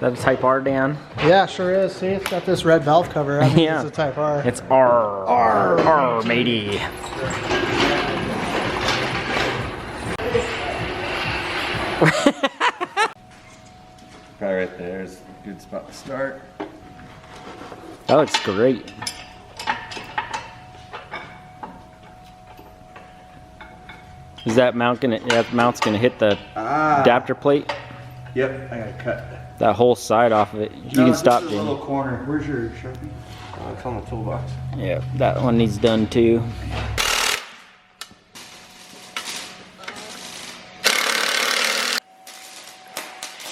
that a Type R, Dan? Yeah, sure is. See, it's got this red valve cover. I think Yeah. it's a Type R. It's R, matey. Probably right there is a good spot to start. That looks great. Is that mount gonna? That mount's gonna hit the adapter plate. Yep, I gotta cut. That whole side off of it. You can stop, Jamie. A little corner. Where's your Sharpie? It's on the toolbox. Yeah, that one needs done too.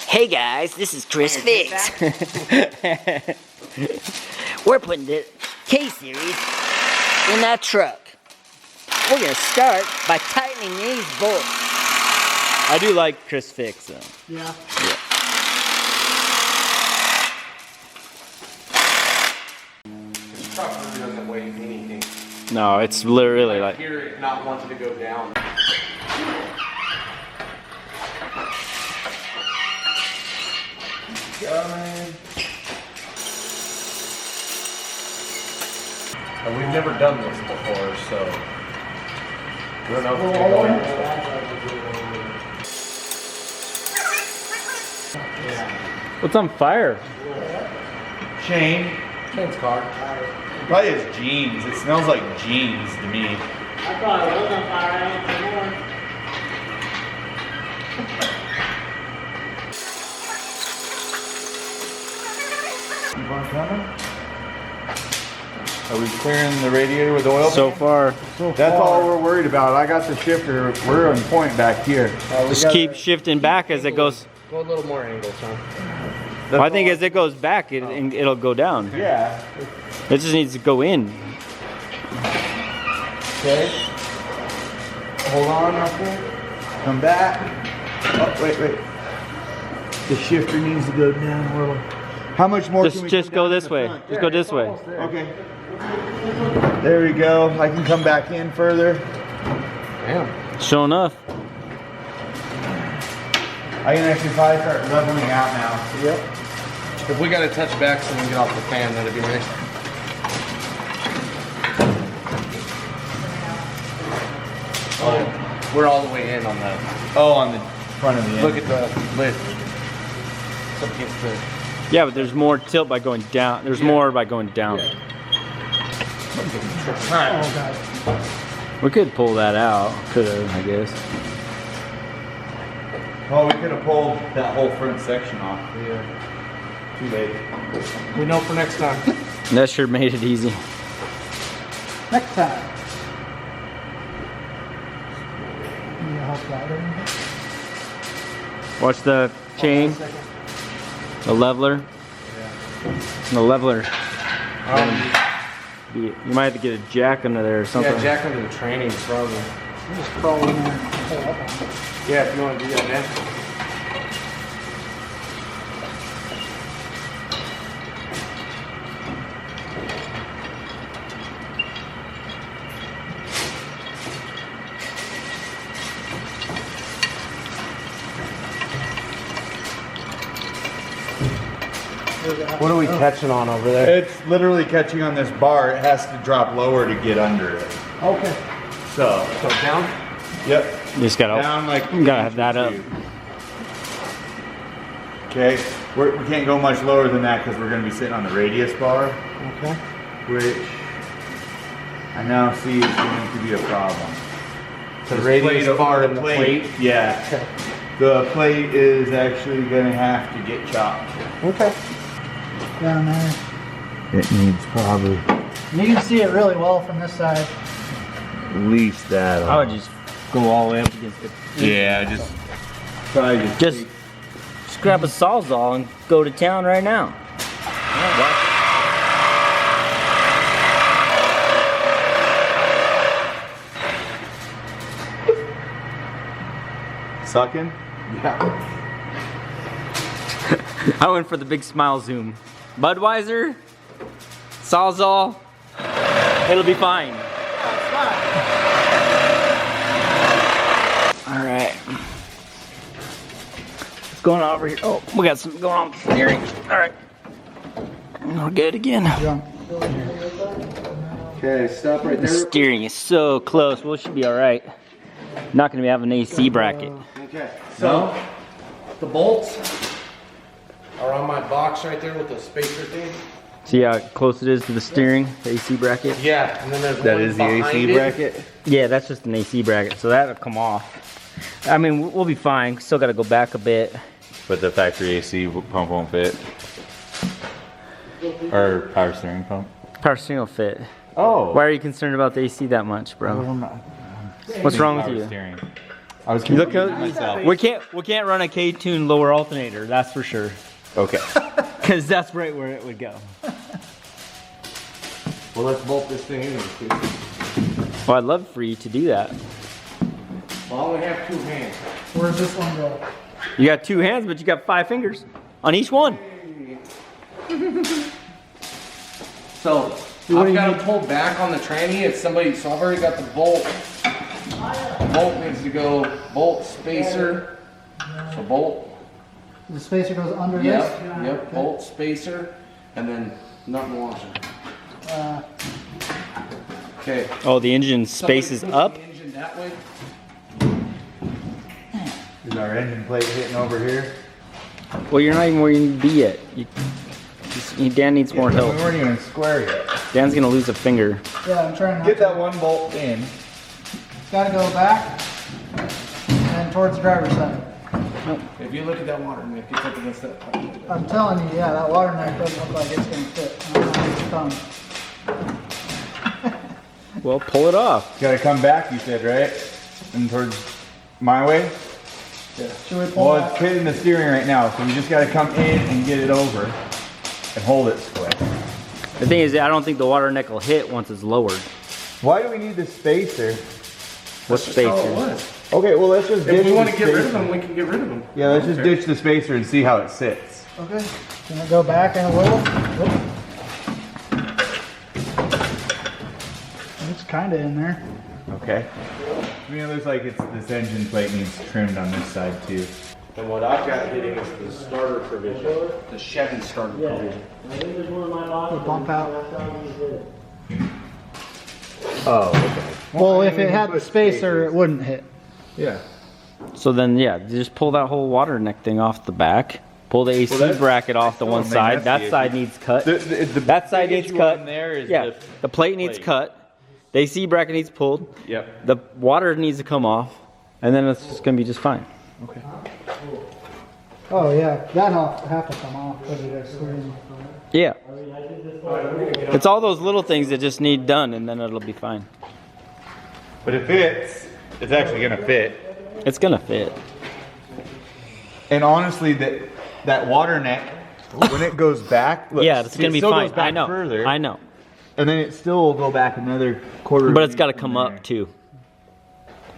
Hey guys, this is Chris Fix. We're putting the K-Series in that truck. We're gonna start by tightening these bolts. I do like Chris Fix though. Yeah. This truck really doesn't weigh anything. No, it's literally like. Here, it not wanting to go down. And we've never done this before, so we don't know if it's gonna go in. What's on fire? Shane's car. Probably his jeans. It smells like jeans to me. I thought it was on fire. I don't know. Keep on coming. Are we clearing the radiator with oil? So far. That's all we're worried about. I got the shifter. We're on point back here. Just keep shifting back as it goes. Go a little more angle, son. Well, I think as it goes back, it'll go down. Yeah. It just needs to go in. Okay. Hold on up there. Come back. Oh, wait. The shifter needs to go down a little. How much more can we Just come go down this in the way. front? Just go this way. Okay. There we go. I can come back in further. Damn. Sho'nuff. I can actually probably start leveling out now. Yep. If we got to touch back so we can get off the fan, that'd be nice. Oh, we're all the way in on that. Oh, on the front of the end. Look at the lid. Some kids there. Yeah, but there's more tilt by going down. There's more by going down. Oh, God. We could pull that out. Could have, I guess. Oh, we could have pulled that whole front section off. Yeah. Too late. We know for next time. That sure made it easy. Next time. You need help that or anything? Watch the chain. The leveler. The leveler. You might have to get a jack under there or something. Yeah, jack under the training probably. Just crawl in there and pull up on it. Yeah, if you want to do that, man. What are we catching on over there? It's literally catching on this bar. It has to drop lower to get under it. Okay. So down? Yep. You just gotta, Down like you gotta have that up. Okay. We can't go much lower than that because we're going to be sitting on the radius bar, Okay. which I now see is going to be a problem. The This radius plate- bar and the plate? Yeah. Okay. The plate is actually going to have to get chopped. Okay. Down there. It needs probably You can see it really well from this side. at least that. I would just go all the way up against it. Yeah, just probably Just grab a sawzall and go to town right now. sucking. Yeah. I went for the big smile zoom. Budweiser, sawzall, it'll be fine. All right. What's going on over here? Oh, we got something going on with the steering. All right. We're good again. Okay, stop right The steering is so close. Well, it should be all right. Not going to have an AC bracket. Okay. So, the bolts are on my box right there with the spacer thing. See how close it is to the steering, the AC bracket? Yeah, and then there's That one is the AC behind it. bracket? Yeah, that's just an AC bracket, so that'll come off. I mean, we'll be fine. Still got to go back a bit. But the factory AC pump won't fit. Or power steering pump. Power steering will fit. Oh. Why are you concerned about the AC that much, bro? What's wrong with Power you? steering. I was Look, confused myself. we can't run a K-tune lower alternator. That's for sure. Okay. Because that's right where it would go. Well, let's bolt this thing in too. Well, I'd love for you to do that. Well, I only have 2 hands. Where's this one go? You got 2 hands, but you got 5 fingers on each one. So, I've got to pull back on the tranny. It's somebody, so I've already got the bolt. The bolt needs to go bolt spacer. So bolt. The spacer goes under Yep, this? yep, bolt spacer, and then nut and washer. Okay. Oh, the engine space is Somebody push up? the engine that way. Is our engine plate hitting over here? Well, you're not even where you need to be yet. Dan needs more We help. weren't even square yet. Dan's gonna lose a finger. Yeah, I'm trying Get to. that one bolt in. It's gotta go back and towards the driver's side. If you look at that water neck, it's up against that pipe. I'm telling you, yeah, that water neck doesn't look like it's gonna fit. I don't know if it's done. Well, pull it off. Gotta come back, you said, right? And towards my way? Should we pull Well, it's that? hitting the steering right now, so we just gotta come in and get it over and hold it square. The thing is, I don't think the water neck will hit once it's lowered. Why do we need the spacer? What How it spacer? was. Okay, well, let's just ditch If we want the to get rid of spacer. them, we can get rid of them. Yeah, let's just ditch the spacer and see how it sits. Okay. Can it go back in a little? Whoop. It's kinda in there. Okay. I mean, it looks like this engine plate needs trimmed on this side too. And what I've got hitting is the starter provision, the Chevy starter provision. It'll bump out. Oh, okay. Well, if it had the spacer, it wouldn't hit. Yeah. So then, yeah, just pull that whole water neck thing off the back. Pull the AC that's- bracket off the one I mean, side. that's That the side issue. needs cut. The That side big needs issue cut. on there is Yeah, the plate needs plate. cut. The AC bracket needs pulled. Yep. The water needs to come off, and then it's just gonna be just fine. Oh yeah, that'll have to come off because of this screen. Yeah. It's all those little things that just need done, and then it'll be fine. But it fits. It's actually gonna fit. It's gonna fit. And honestly, that water neck, when it goes back, look, Yeah, it's see, gonna it be still fine. goes back I know. Further, I know. and then it still will go back another quarter. But of it's got to an inch come from up too.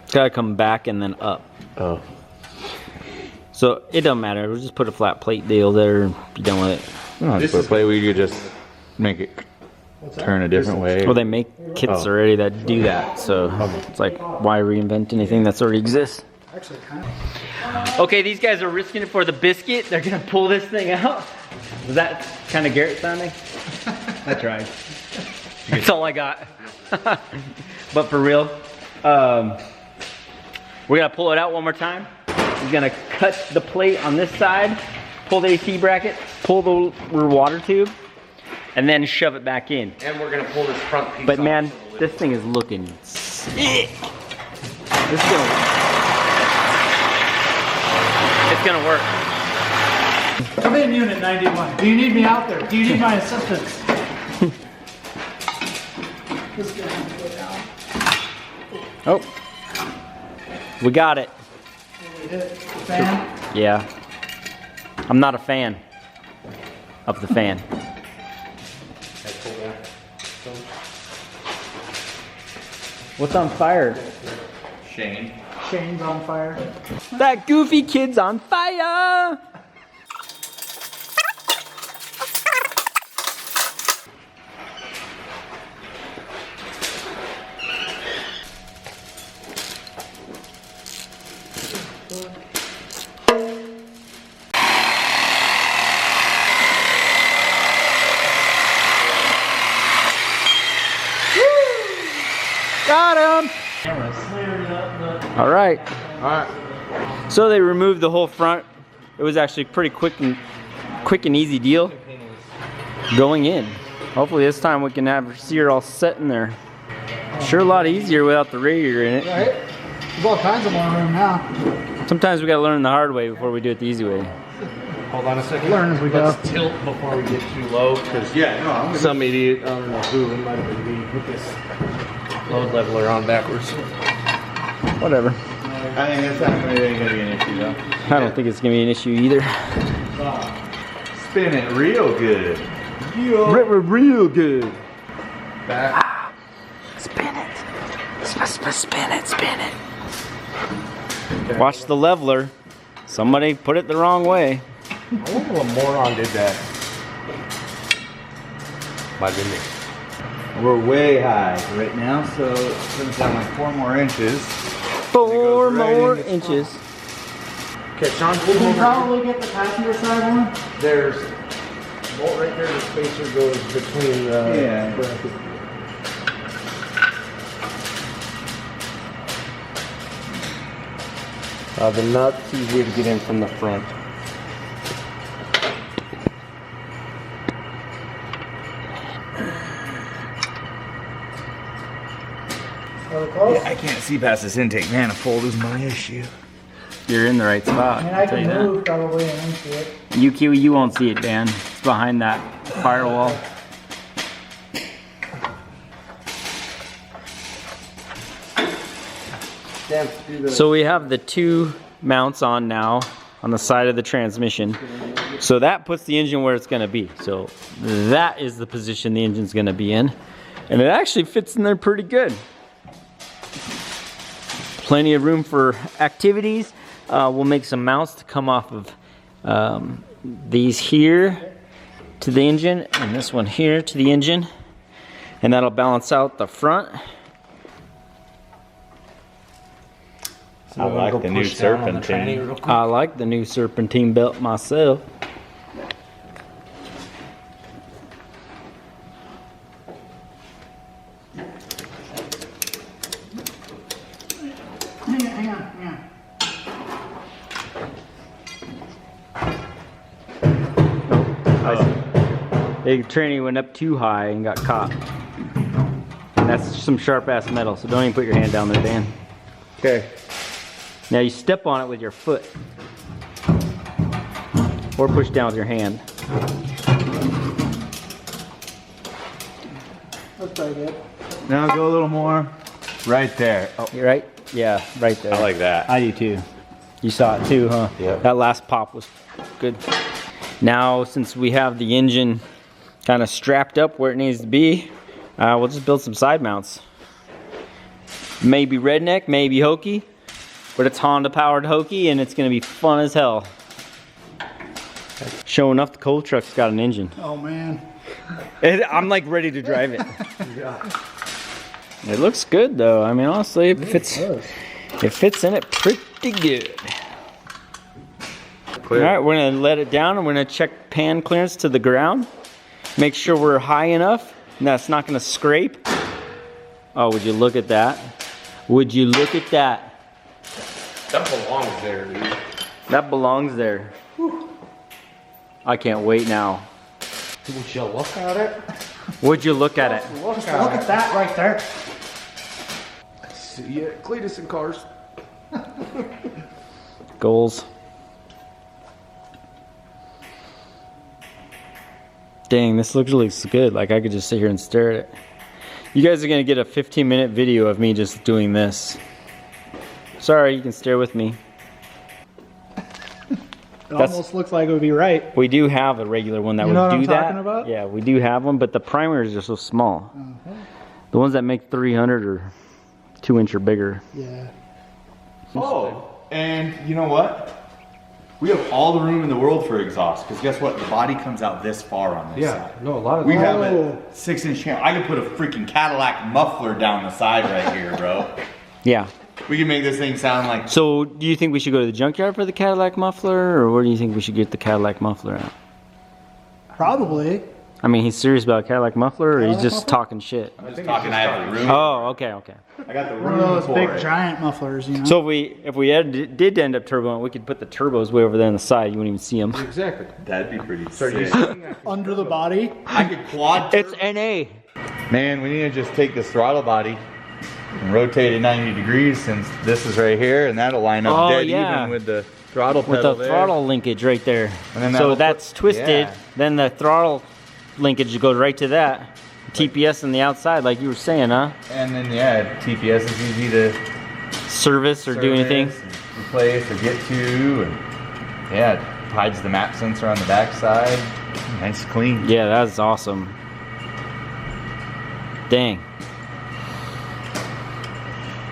It's got to come back and then up. there. Oh. So it doesn't matter. We'll just put a flat plate deal there and be done with it. No, This is play we could just make it turn a different way. Well, they make kits already that do that. So it's like, why reinvent anything that's already exists? Actually, kind of. Okay, these guys are risking it for the biscuit. They're gonna pull this thing out. Was that kind of Garrett sounding? I tried. That's all I got. But for real, we're gonna pull it out one more time. He's gonna cut the plate on this side, pull the AC bracket, pull the water tube, and then shove it back in. And we're gonna pull this front piece But off. man, this thing is looking sick. This is gonna. It's gonna work. Come in, Unit 91. Do you need me out there? Do you need my assistance? This is gonna have to go down. Oh, we got it. We hit the fan. Yeah. I'm not a fan of the fan. What's on fire? Shane. Shane's on fire. That goofy kid's on fire! Got him! All right. All right. So they removed the whole front. It was actually pretty quick and easy deal going in. Hopefully this time we can see her all set in there. Sure, a lot easier without the radiator in it. Right? There's all kinds of more room now. Sometimes we gotta learn the hard way before we do it the easy way. Hold on a second. Learn as we go. Let's tilt before we get too low, because some idiot, I don't know who, it might have been me, put this load leveler on backwards. Whatever. I think that's not gonna be an issue though. I don't think it's gonna be an issue either. Spin it real good. Real good. Back. Spin it. Spin it. Okay. Watch the leveler. Somebody put it the wrong way. I wonder what moron did that. Might have been me. We're way high right now, so it's gonna sound like 4 more inches. 4 right more in the inches. Okay, Sean, We can probably get the passenger side one. there's a bolt right there, the spacer goes between the Yeah. bracket. The nut's easier to get in from the front. Are we close? Yeah, I can't see past this intake manifold is my issue. You're in the right spot. I mean, I I'll tell can you that. move probably and into it. You won't see it, Dan. It's behind that firewall. So we have the 2 mounts on now on the side of the transmission. So that puts the engine where it's gonna be. So that is the position the engine's gonna be in. And it actually fits in there pretty good. Plenty of room for activities. We'll make some mounts to come off of these here to the engine, and this one here to the engine. And that'll balance out the front. I like the new serpentine. I like the new serpentine belt myself. Hang on. The tranny went up too high and got caught. And that's some sharp ass metal, so don't even put your hand down there, Dan. Okay. Now you step on it with your foot. Or push down with your hand. That's pretty good. Now go a little more. Right there. Oh, You right? Yeah, right there. I like that. I do too. You saw it too, huh? Yeah. That last pop was good. Now, since we have the engine kind of strapped up where it needs to be, we'll just build some side mounts. Maybe redneck, maybe hokey, but it's Honda powered hokey and it's gonna be fun as hell. Sho'nuff, the coal truck's got an engine. Oh man. I'm like ready to drive it. It looks good though. I mean, honestly, it fits in it pretty good. Clear. All right, we're gonna let it down and we're gonna check pan clearance to the ground. Make sure we're high enough and that's not gonna scrape. Oh, would you look at that? Would you look at that? That belongs there, dude. That belongs there. Whew. I can't wait now. Would you look at it? Would you look at it? Look at that right there. See ya, Cletus and cars. Goals. Dang, this looks really good. Like I could just sit here and stare at it. You guys are gonna get a 15-minute video of me just doing this. Sorry, you can stare with me. It almost looks like it would be right. We do have a regular one that You know would what do I'm that. talking about? Yeah, we do have one, but the primers are so small. The ones that make 300 are 2-inch or bigger. Yeah. Oh, and you know what? We have all the room in the world for exhaust, because guess what? The body comes out this far on this side. No, a lot of We have a 6-inch channel. I could put a freaking Cadillac muffler down the side right here, bro. Yeah. We can make this thing sound like... So, do you think we should go to the junkyard for the Cadillac muffler, or where do you think we should get the Cadillac muffler at? Probably. I mean, he's serious about a Cadillac muffler, or he's Cadillac just muffler? talking shit? I'm just talking. I have the room. Oh, okay, okay. I got the One of room those for big it. giant mufflers, you know. So if we did end up turboing, we could put the turbos way over there on the side. You wouldn't even see them. Exactly. That'd be pretty sick. Under the body. I could quad. It's NA. Man, we need to just take this throttle body and rotate it 90 degrees, since this is right here, and that'll line up Oh, dead yeah. even with the throttle With pedal the there. throttle linkage right there. And then So that'll that's put- twisted. yeah. Then the throttle linkage goes right to that. TPS on the outside, like you were saying, huh? And then yeah, TPS is easy to Service or do anything. service and replace or get to, and yeah, it hides the map sensor on the back side. Nice clean. Yeah, that's awesome. Dang.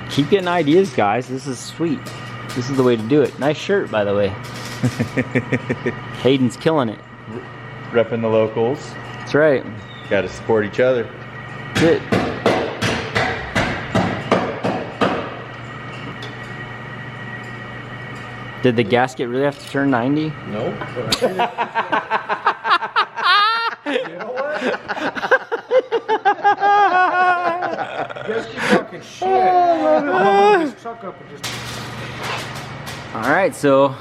Keep getting ideas, guys. This is sweet. This is the way to do it. Nice shirt, by the way. Hayden's killing it. Repping the locals. That's right. Got to support each other. That's it. Did the gasket really have to turn 90? Nope. Just keep talking shit. I'll load this truck up and just. All right, so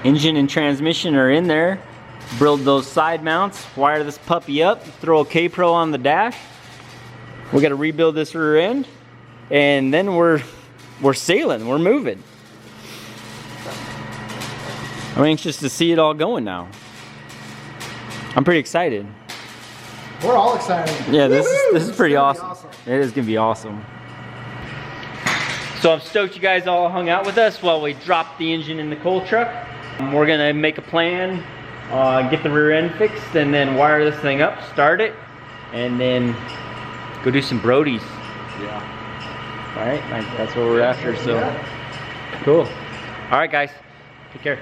engine and transmission are in there. Build those side mounts, wire this puppy up, throw a K-Pro on the dash. We got to rebuild this rear end, and then we're sailing, we're moving. I'm anxious to see it all going now. I'm pretty excited. We're all excited. Yeah, this is pretty gonna be awesome. It is gonna be awesome. So I'm stoked you guys all hung out with us while we dropped the engine in the coal truck. We're gonna make a plan, get the rear end fixed, and then wire this thing up, start it, and then go do some Brodies. Yeah. All right, that's what we're after. So cool. All right, guys, take care.